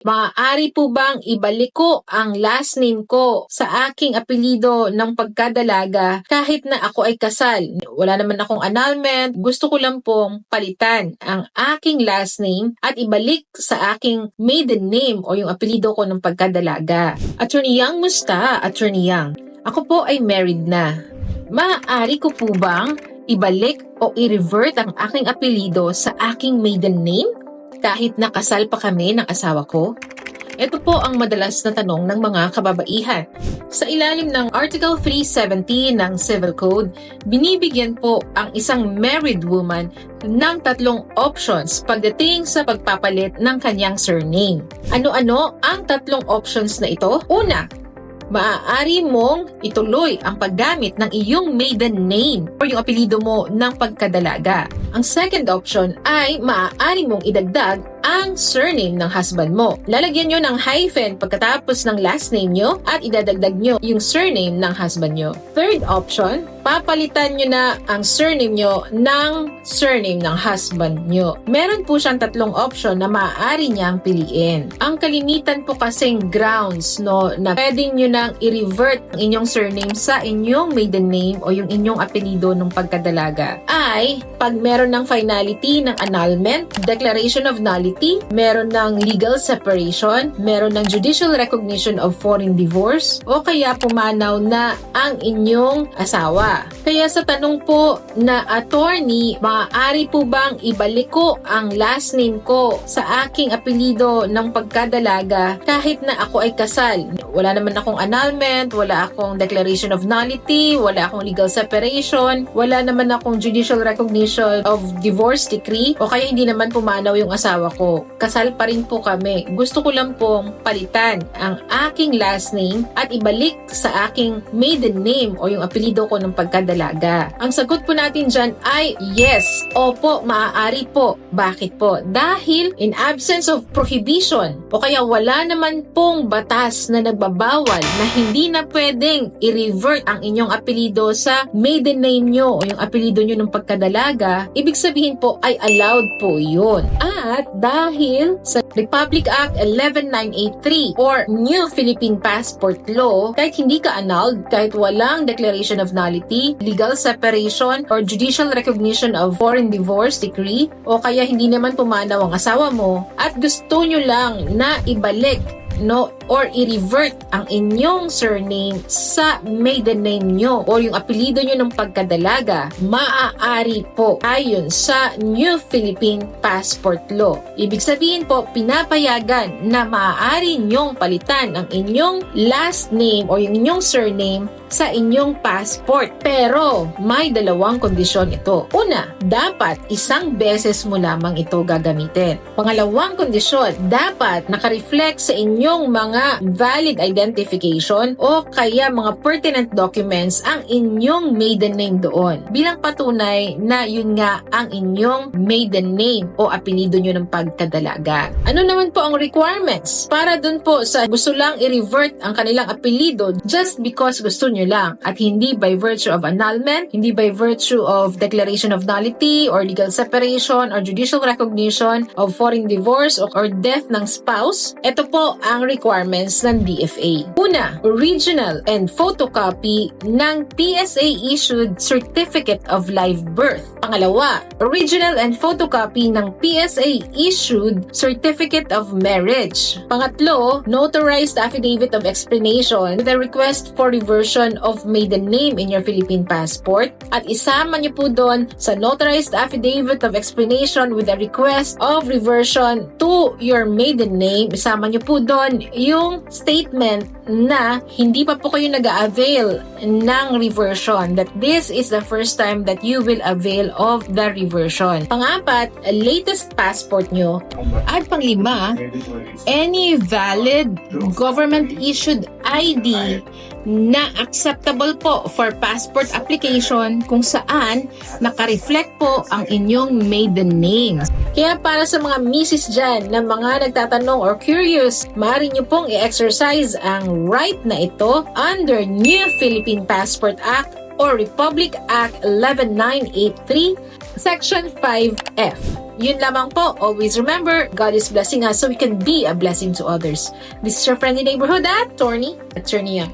Maaari po bang ibalik ko ang last name ko sa aking apelido ng pagkadalaga kahit na ako ay kasal? Wala naman akong annulment, gusto ko lang pong palitan ang aking last name at ibalik sa aking maiden name o yung apelido ko ng pagkadalaga. Attorney Yang, musta? Attorney Yang, ako po ay married na. Maaari ko po bang ibalik o i-revert ang aking apelido sa aking maiden name kahit nakasal pa kami ng asawa ko? Ito po ang madalas na tanong ng mga kababaihan. Sa ilalim ng Article 370 ng Civil Code, binibigyan po ang isang married woman ng 3 options pagdating sa pagpapalit ng kanyang surname. Ano-ano ang 3 options na ito? Una, maaari mong ituloy ang paggamit ng iyong maiden name o yung apelido mo ng pagkadalaga. Ang second option ay maaari mong idagdag ang surname ng husband mo. Lalagyan nyo ng hyphen pagkatapos ng last name nyo at idadagdag nyo yung surname ng husband nyo. Third option, papalitan nyo na ang surname nyo ng surname ng husband nyo. Meron po siyang 3 option na maaari niyang piliin. Ang kalimitan po kasing grounds na pwedeng nyo nang i-revert ang inyong surname sa inyong maiden name o yung inyong apelido ng pagkadalaga ay pag meron ng finality ng annulment, declaration of nullity, meron ng legal separation, meron ng judicial recognition of foreign divorce, o kaya pumanaw na ang inyong asawa. Kaya sa tanong po na attorney, maaari po bang ibalik ko ang last name ko sa aking apelido ng pagkadalaga kahit na ako ay kasal? Wala naman akong annulment, wala akong declaration of nullity, wala akong legal separation, wala naman akong judicial recognition of divorce decree, o kaya hindi naman pumanaw yung asawa ko. Kasal pa rin po kami. Gusto ko lang pong palitan ang aking last name at ibalik sa aking maiden name o yung apelido ko ng pagkadalaga. Ang sagot po natin dyan ay yes. Opo, maaari po. Bakit po? Dahil in absence of prohibition o kaya wala naman pong batas na nagbabawal na hindi na pwedeng i-revert ang inyong apelido sa maiden name nyo o yung apelido nyo ng pagkadalaga, ibig sabihin po ay allowed po yun. At dahil sa Republic Act 11983 or New Philippine Passport Law, kahit hindi ka annulled, kahit walang declaration of nullity, legal separation, or judicial recognition of foreign divorce decree, o kaya hindi naman pumanaw ang asawa mo, at gusto nyo lang na ibalik or i-revert ang inyong surname sa maiden name nyo o yung apelido nyo ng pagkadalaga, maaari po ayon sa New Philippine Passport Law. Ibig sabihin po, pinapayagan na maaari nyong palitan ang inyong last name o yung inyong surname sa inyong passport. Pero may 2 kondisyon ito. Una, dapat 1 beses mo lamang ito gagamitin. Pangalawang kondisyon, dapat nakareflect sa inyong mga valid identification o kaya mga pertinent documents ang inyong maiden name doon bilang patunay na yun nga ang inyong maiden name o apelido nyo ng pagkadalaga. Ano naman po ang requirements para dun po sa gusto lang i-revert ang kanilang apelido just because gusto nyo lang at hindi by virtue of annulment, hindi by virtue of declaration of nullity or legal separation or judicial recognition of foreign divorce or death ng spouse? Ito po ang requirements ng DFA. Una, original and photocopy ng PSA-issued Certificate of Live Birth. Pangalawa, original and photocopy ng PSA-issued Certificate of Marriage. Pangatlo, notarized affidavit of explanation with a request for reversion of maiden name in your Philippine passport. At isama niyo po doon sa notarized affidavit of explanation with a request of reversion to your maiden name, isama niyo po doon yung statement na hindi pa po kayo nag-avail ng reversion, that this is the first time that you will avail of the reversion. Pang-apat, latest passport nyo. At pang-5, any valid government-issued ID na acceptable po for passport application kung saan nakareflect po ang inyong maiden name. Kaya para sa mga misis dyan na mga nagtatanong or curious, maaari nyo pong i-exercise ang right na ito under New Philippine Passport Act or Republic Act 11983 Section 5F. Yun lamang po. Always remember, God is blessing us so we can be a blessing to others. This is your friendly neighborhood attorney Young.